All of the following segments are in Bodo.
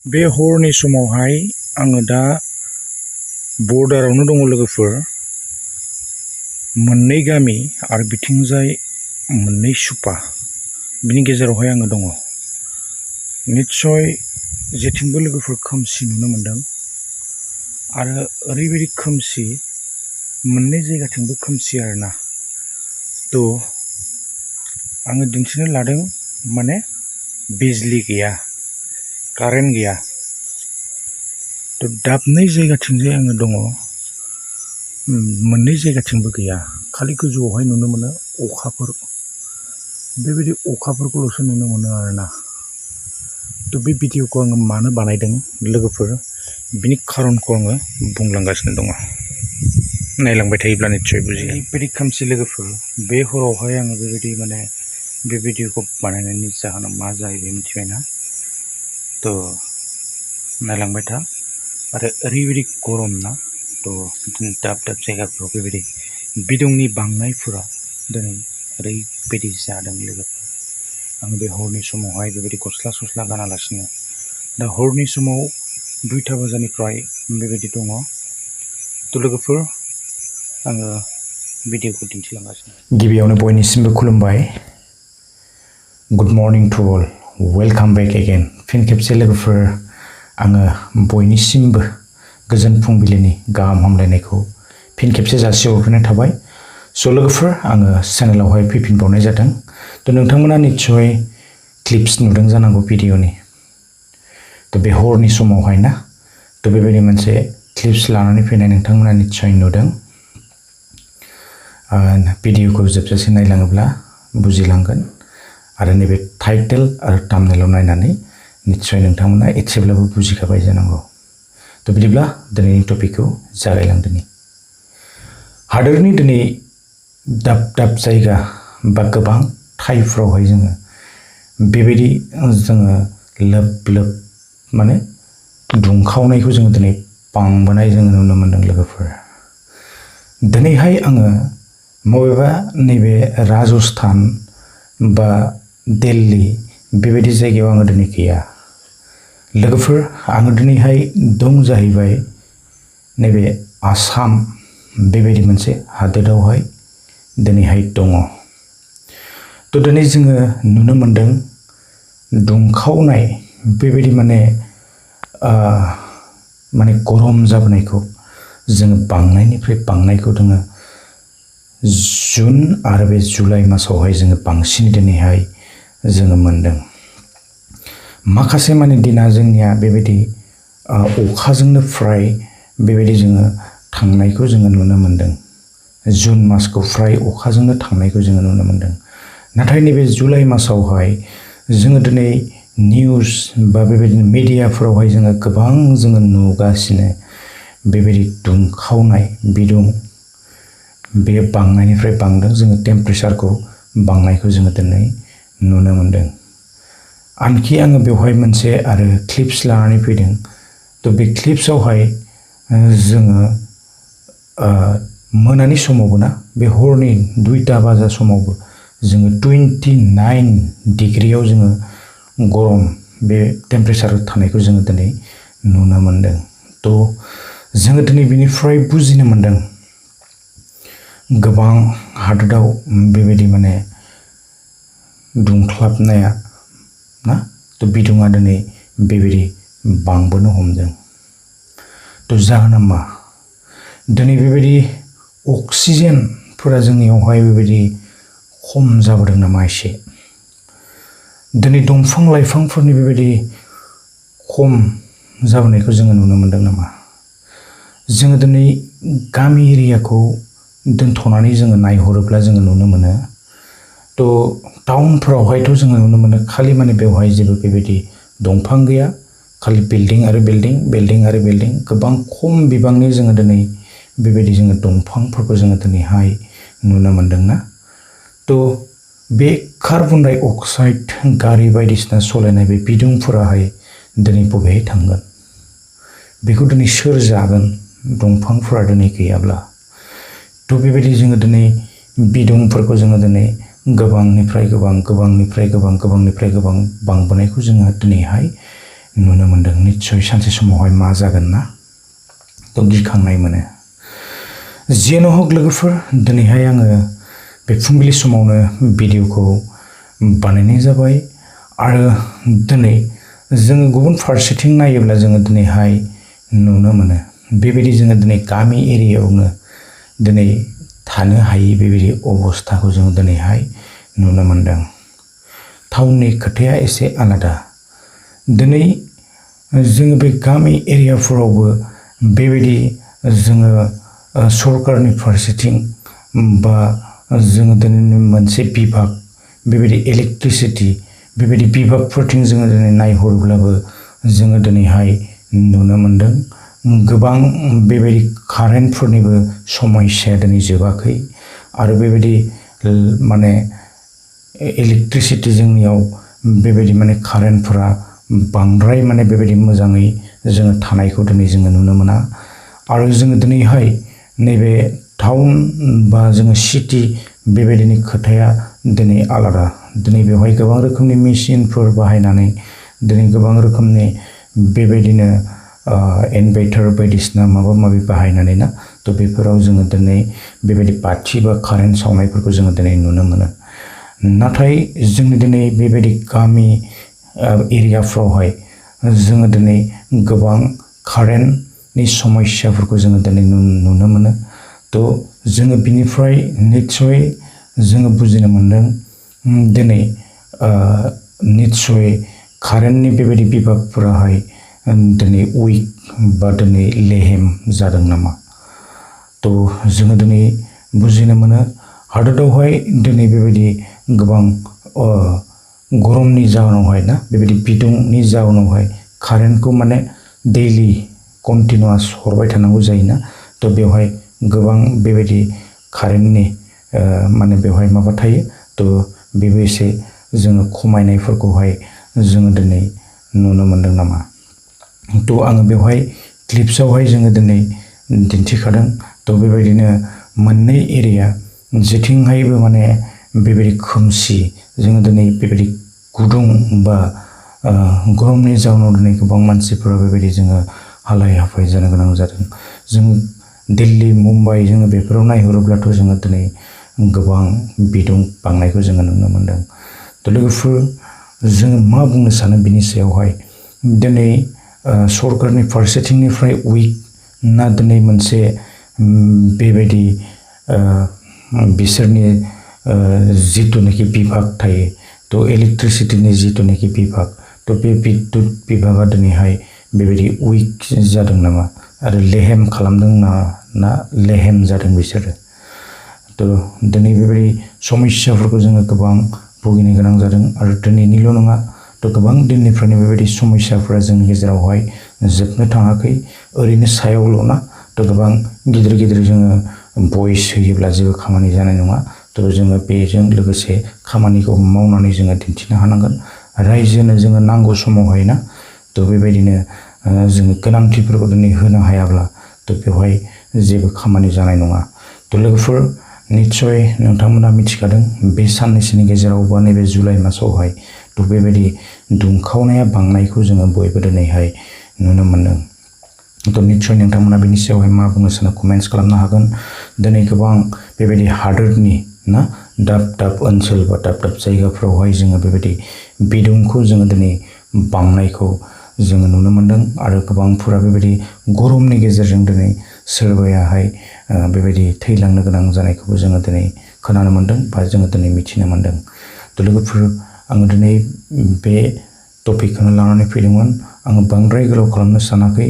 बे हरनि समावहाय आङो दा बर्डारावनो दङ लोगोफोर। मोननै गामि आरो बिथिंजाय मोननै सुपा, बिनि गेजेरावहाय आङो दङ। निस्सय जेथिंबो लोगोफोर खोमसि नुनो मोन्दों आरो ओरैबायदि खोमसि, मोननै जायगाथिंबो खोमसि आरोना। थ' आङो दिन्थिनो लादों माने बिजली गैया, कारेन्ट गैया। थ' दाबनै जायगाथिंजाय आङो दङ, मोननै जायगाथिंबो गैया। खालि गोजौआवहाय नुनो मोनो अखाफोर, बेबायदि अखाफोरखौल'सो नुनो मोनो आरोना। थ' बे भिडिअखौ आङो मानो बानायदों लोगोफोर, बिनि खारनखौ आङो बुंलांगासिनो दङ। नायलांबाय थायोब्ला निस्सय बुजिगोन। ओरैबायदि खोमसि लोगोफोर, बे हरावहाय आङो बेबायदि माने बे भिडिअखौ बानायनायनि जाहोना मा जाहैबाय मिथिबायना? थ' नायलांबाय था। आरो ओरैबायदि गरम ना, थ' दाब दाब जायगाफ्राव बेबायदि बिदुंनि बांनायफोरा दिनै ओरैबायदि जादों लोगोफोर। आं बे हरनि समावहाय बेबायदि गस्ला सस्ला गानालासिनो दा हरनि समाव 2टा बाजानिफ्राय बेबायदि दङ। थ' लोगोफोर, आङो भिडिअखौ दिन्थिलांगासिनो। गिबियावनो बयनिसिमबो खुलुमबाय। Good morning to all, welcome back again. फिन खेबसे लोगोफोर, आङो बयनिसिमबो गोजोन फुंबिलिनि गाहाम हामलायनायखौ फिन खेबसे जासिहरफिननाय थाबाय। स' लोगोफोर, आङो चेनेलावहाय फैफिनबावनाय जादों। थ' नोंथांमोना निस्सय क्लिप्स नुदों जानांगौ भिडिअनि। थ' बे हरनि समावहाय ना, थ' बेबायदि मोनसे क्लिप्स लानानै फैनाय नोंथांमोना निस्सय नुदों। भिडिअखौ जोबजासे नायलाङोब्ला बुजिलांगोन आरो नैबे टाइटेल आरो थाम्बनेलाव नायनानै निस्सय नोंथांमोना एसेब्लाबो बुजिखाबाय जानांगौ। थ' बिदिब्ला दिनैनि टपिकखौ जागायलांदोनि। हादोरनि दिनै दाब दाब जायगा बा गोबां ठाइफ्रावहाय जोङो बेबायदि लोब लोब माने दुंखावनायखौ जोङो दिनै बांबोनाय जोङो नुनो मोन्दों लोगोफोर। दिनैहाय आङो बबेबा नैबे राजस्थान बा दिल्ली बेबायदि जायगायाव आङो दिनै गैया लोगोफोर। आङो दिनैहाय दं जाहैबाय नैबे आसाम बेबायदि मोनसे हादोरावहाय दिनैहाय दङ। थ' दिनै जोङो नुनो मोन्दों दुंखावनाय बेबायदि माने गरम जाबोनायखौ जोङो बांनायनिफ्राय बांनायखौ जोङो जुन आरो बे जुलाइ मासावहाय जोङो बांसिन दिनैहाय जोङो मोन्दों। माखासे माने दिना जोंनिया बेबायदि अखाजोंनो फ्राय बेबायदि जोङो थांनायखौ जोङो नुनो मोन्दों। जुन मासखौ फ्राय अखाजोंनो थांनायखौ जोङो नुनो मोन्दों। नाथाय नैबे जुलाइ मासावहाय जोङो दिनै निउस बा बेबायदिनो मिडियाफोरावहाय जोङो गोबां जोङो नुगासिनो बेबायदि दुंखावनाय बिदुं बे बांनायनिफ्राय बांदों। जोङो टेम्पारेचारखौ बांनायखौ जोङो दिनै नुनो मोन्दों। आनखि आङो बेवहाय मोनसे आरो क्लिप्स लानानै फैदों। थ' बे क्लिप्सआवहाय जोङो मोनानि समावबो ना, बे हरनि 2टा बाजा समावबो जोङो 29 डिग्रियाव जोङो गरम बे टेम्पारेचार थानायखौ जोङो दिनै नुनो मोन्दों। थ' जोङो दिनै बेनिफ्राय बुजिनो मोन्दों गोबां हादोराव बेबायदि माने दुंख्लाबनाया ना, थ' बिदुङा दिनै बेबायदि बांबोनो हमदों। थ' जाहोना मा? दिनै बेबायदि अक्सिजेनफोरा जोंनियावहाय बेबायदि खम जाबोदों नामा एसे? दिनै दंफां लाइफांफोरनि बेबायदि खम जाबोनायखौ जोङो नुनो मोन्दों नामा? जोङो दिनै गामि एरियाखौ दोनथ'नानै जोङो नायहरोब्ला जोङो नुनो मोनो। थ' टाउनफोरावहायथ' जोङो नुनो मोनो खालि माने बेवहाय जेबो बेबायदि दंफां गैया, खालि बिल्डिं आरो बिल्डिं, बिल्डिं आरो बिल्डिं। गोबां खम बिबांनि जोङो दिनै बेबायदि जोङो दंफांफोरखौ जोङो दिनैहाय नुनो मोन्दोंना। थ' बे कार्बन डाइ अक्साइड गारि बायदिसिना सालायनाय बे बिदुंफोराहाय दिनै बबेहाय थांगोन? बेखौ दिनै सोर जागोन दंफांफोरा दिनै गैयाब्ला? थ' बेबायदि जोङो दिनै बिदुंफोरखौ जोङो दिनै गोबांनिफ्राय गोबां बांबोनायखौ जोङो दिनैहाय नुनो मोनदों निस्सय सानसे समावहाय मा जागोन ना थ' गिखांनाय मोनो जियानो हक लोगोफोर दिनैहाय आङो बे फुंबिलि समावनो भिडिअखौ बानायनाय जाबाय आरो दिनै जोङो गुबुन फारसेथिं नायोब्ला जोङो दिनैहाय नुनो मोनो बेबायदि जोङो दिनै गामि एरियायावनो दिनै थानो हायै बेबायदि अबस्थाखौ जों दिनैहाय नुनो मोनदों टाउननि खोथाया एसे आलादा दिनै जोङो बे गामि एरियाफोरावबो बेबायदि जोङो सरकारनि फारसेथिं बा जोङो दिनै मोनसे बिभाग बेबायदि इलेक्ट्रिसिटि बेबायदि बिभागफोरथिं जोङो दिनै नायहरब्लाबो जोङो दिनैहाय नुनो मोनदों गोबां बेबायदि कारेन्टफोरनिबो समस्याया दिनै जोबाखै आरो बेबायदि माने इलेक्ट्रिसिटि जोंनियाव बेबायदि माने कारेन्टफोरा बांद्राय माने बेबायदि मोजाङै जोङो थानायखौ दिनै जोङो नुनो मोना आरो जोङो दिनैहाय नैबे टाउन बा जोङो सिटि बेबायदिनि खोथाया दिनै आलादा दिनै बेवहाय गोबां रोखोमनि मेसिनफोर बाहायनानै दिनै गोबां रोखोमनि बेबायदिनो इनभार्टार बायदिसिना माबा माबि बाहायनानै ना थ' बेफोराव जोङो दिनै बेबायदि बाथि बा कारेन्ट सावनायफोरखौ जोङो दिनै नुनो मोनो नाथाय जोंनि दिनै बेबायदि गामि एरियाफ्रावहाय जोङो दिनै गोबां कारेन्टनि समस्याफोरखौ जोङो दिनै नुनो मोनो थ' जोङो बिनिफ्राय निस्सय जोङो बुजिनो मोनदों दिनै निस्सय कारेन्टनि बेबायदि बिभागफोराहाय दिनै उइक बा दिनै लेहेम जादों नामा थ' जोङो दिनै बुजिनो मोनो हादोरावहाय दिनै बेबायदि गोबां गरमनि जाहोनावहाय ना बेबायदि बिदुंनि जाहोनावहाय कारेन्टखौ माने दैलि कन्टिनिउवास हरबाय थानांगौ जायोना थ' बेवहाय गोबां बेबायदि कारेन्टनि माने बेवहाय माबा थायो थ' बेबो एसे जोङो खमायनायफोरखौहाय जोङो दिनै नुनो मोनदों नामा थ' आङो बेवहाय क्लिप्सआवहाय जोङो दिनै दिन्थिखादों थ' बेबायदिनो मोननै एरिया जेथिंहायबो माने बेबायदि खोमसि जोङो दिनै बेबायदि गुदुं बा गरमनि जाउनाव दिनै गोबां मानसिफोरा बेबायदि जोङो हालाय हाफाय जानो गोनां जादों जों दिल्ली मुम्बाइ जोङो बेफोराव नायहरोब्लाथ' जोङो दिनै गोबां बिदुं बांनायखौ जोङो नुनो मोनदों थ' लोगोफोर जोङो मा बुंनो सानो बिनि सायावहाय दिनै सरकारनि फारसेथिंनिफ्राय उइक ना दिनै मोनसे बेबायदि बिसोरनि जिथुनाखि बिभाग थायो थ' इलेक्ट्रिसिटिनि जिथुनाखि बिभाग थ' बे बिद्युत बिभागा दिनैहाय बेबायदि उइक जादों नामा आरो लेहेम खालामदों ना लेहेम जादों बिसोरो थ' दिनै बेबायदि समस्याफोरखौ जोङो गोबां भुगिनो गोनां जादों आरो दिनैनिल' नङा थ' गोबां दिननिफ्रायनो बेबायदि समस्याफोरा जोंनि गेजेरावहाय जोबनो थाङाखै ओरैनो सायावल' ना थ' गोबां गिदिर गिदिर जोङो भइस होयोब्ला जेबो खामानि जानाय नङा थ' जोङो बेजों लोगोसे खामानिखौ मावनानै जोङो दिन्थिनो हानांगोन रायजोनो जोङो नांगौ समावहाय ना थ' बेबायदिनो जोङो गोनांथिफोरखौ दिनै होनो हायाब्ला थ' बेवहाय जेबो खामानि जानाय नङा थ' लोगोफोर निस्सय नोंथांमोना मिथिखादों बे साननैसोनि गेजेराव बा नैबे जुलाइ मासावहाय थ' बेबायदि दुंखावनाया बांनायखौ जोङो बयबो दिनैहाय नुनो मोनदों थ' निस्सय नोंथांमोना बेनि सायावहाय मा बुंनो सानो कमेन्ट्स खालामनो हागोन दिनै गोबां बेबायदि हादोरनि ना दाब दाब ओनसोल बा दाब दाब जायगाफ्रावहाय जोङो बेबायदि बिदुंखौ जोङो दिनै बांनायखौ जोङो नुनो मोनदों आरो गोबांफोरा बेबायदि गरमनि गेजेरजों दिनै सोरबायाहाय बेबायदि थैलांनो गोनां जानायखौबो जोङो दिनै खोनानो मोनदों बा जोङो दिनै मिथिनो मोनदों थ' लोगोफोर आङो दिनै बे टपिकखौनो लानानै फैदोंमोन आङो बांद्राय गोलाव खालामनो सानाखै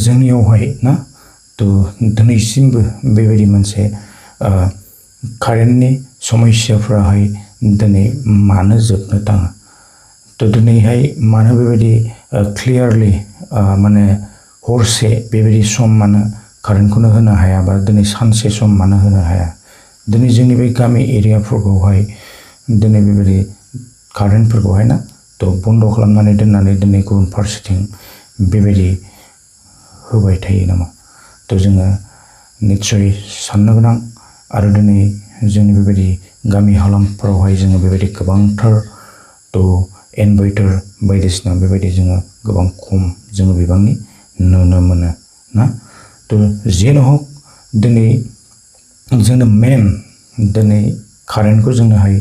जोंनियावहाय ना थ' दिनैसिमबो बेबायदि मोनसे कारेन्टनि समस्याफ्राहाय दिनै मानो जोबनो थाङा थ' दिनैहाय मानो बेबायदि क्लियारलि माने हरसे बेबायदि सम मानो कारेन्टखौनो होनो हाया बा दिनै सानसे सम मानो होनो हाया दिनै जोंनि बे गामि एरियाफोरखौहाय दिनै बेबायदि कारेन्टफोरखौहाय ना थ' बन्द' खालामनानै दोननानै दिनै गुबुन फारसेथिं बेबायदि होबाय थायो नामा थ' जोङो निस्सय साननो गोनां आरो दिनै जोंनि बेबायदि गामि हालामफोरावहाय जोङो बेबायदि गोबांथार थ' इनभार्टार बायदिसिना बेबायदि जोङो गोबां खम जोङो बिबांनि नुनो मोनो ना थ' जेन हक दिनै जोंनो मेन दिनै कारेन्टखौ जोंनोहाय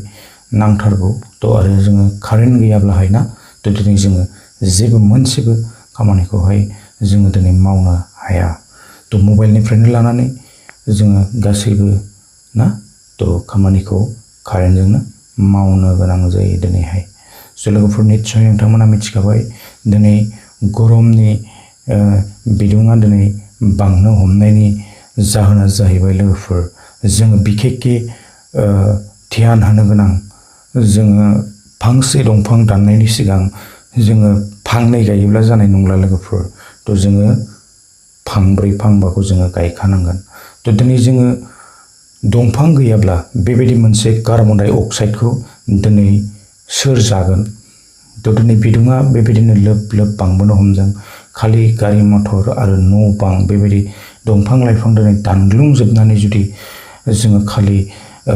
नांथारगौ थ' आरो जोङो कारेन्ट गैयाब्लाहाय ना थ' दिनै जोङो जेबो मोनसेबो खामानिखौहाय जोङो दिनै मावनो हाया थ' मबाइलनिफ्रायनो लानानै जोङो गासैबो ना थ' खामानिखौ कारेन्टजोंनो मावनो गोनां जायो दिनैहाय स' लोगोफोर निस्सय नोंथांमोना मिथिखाबाय दिनै गरमनि बिदुङा दिनै बांनो हमनायनि जाहोना जाहैबाय लोगोफोर जोङो बिखेखके ध्यान होनो गोनां जोङो फांसे दंफां दाननायनि सिगां जोङो फांनै गायोब्ला जानाय नंला लोगोफोर थ' जोङो फांब्रै फांबाखौ जोङो गायखानांगोन थ' दिनै जोङो दंफां गैयाब्ला बेबायदि मोनसे कार्बन डाइ अक्साइडखौ दिनै सोर जागोन थ' दिनै बिदुङा बेबायदिनो लोब लोब बांबोनो हमदों खालि गारि मथर आरो न' बां बेबायदि दंफां लाइफां दिनै दानग्लुंजोबनानै जुदि जोङो खालि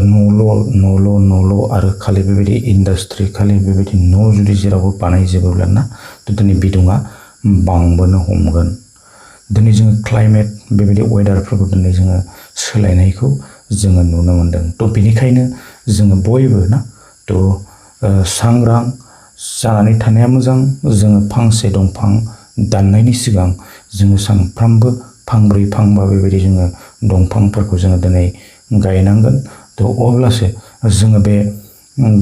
न'ल' आरो खालि बेबायदि इन्डास्ट्रि खालि बेबायदि न' जुदि जेरावबो बानायजोबोब्ला ना थ' दिनै बिदुङा बांबोनो हमगोन दिनै जोङो क्लाइमेट बेबायदि वेदारफोरखौ दिनै जोङो सोलायनायखौ जोङो नुनो मोनदों थ' बेनिखायनो जोङो बयबो ना थ' सांग्रां जानानै थानाया मोजां जोङो फांसे दंफां दाननायनि सिगां जोङो सानफ्रामबो फांब्रै फांबा बेबायदि जोङो दंफांफोरखौ जोङो दिनै गायनांगोन थ' अब्लासो जोङो बे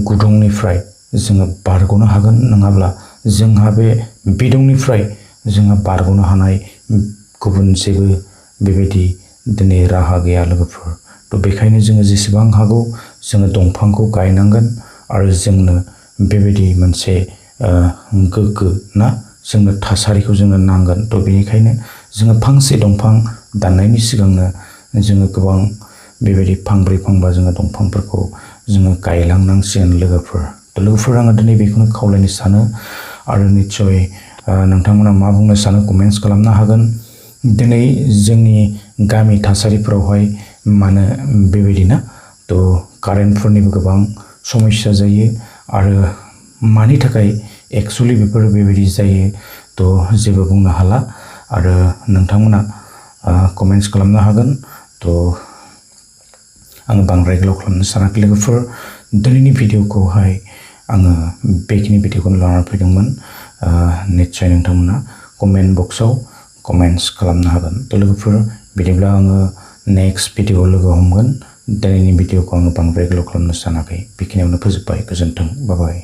गुदुंनिफ्राय जोङो बारग'नो हागोन नङाब्ला जोंहा बे बिदुंनिफ्राय जोङो बारग'नो हानाय गुबुन जेबो बेबायदि दिनै राहा गैया लोगोफोर थ' बेखायनो जोङो जेसेबां हागौ जोङो दंफांखौ गायनांगोन आरो जोंनो बेबायदि मोनसे गोग्गो ना जोंनो थासारिखौ जोंनो नांगोन थ' बेनिखायनो जोङो फांसे दंफां दाननायनि सिगांनो जोङो गोबां बेबायदि फांब्रै फांबा जोङो दंफांफोरखौ जोङो गायलांनांसिगोन लोगोफोर आङो दिनै बेखौनो खावलायनो सानो आरो निस्सय नोंथांमोना मा बुंनो सानो कमेन्ट्स खालामनो हागोन दिनै जोंनि गामि थासारिफोरावहाय मानो बेबायदि ना थ' कारेन्टफोरनिबो गोबां समस्या जायो आरो मानि थाखाय एक्सुवेलि बेफोर बेबायदि जायो थ' जेबो बुंनो हाला आरो नोंथांमोना कमेन्ट्स खालामनो हागोन थ' आङो बांद्राय गोलाव खालामनो सानाखै लोगोफोर दिनैनि भिडिअखौहाय आङो बेखिनि भिडिअखौनो लानानै फैदोंमोन निस्सय नोंथांमोना कमेन्ट बक्सआव कमेन्ट्स खालामनो हागोन थ' लोगोफोर बिदिब्ला आङो नेक्स्ट भिडिअआव लोगो हमगोन दिनैनि भिडिअखौ आङो बांद्राय गोलाव खालामनो सानाखै बेखिनियावनो फोजोब्बाय गोजोन्थों बाय बाय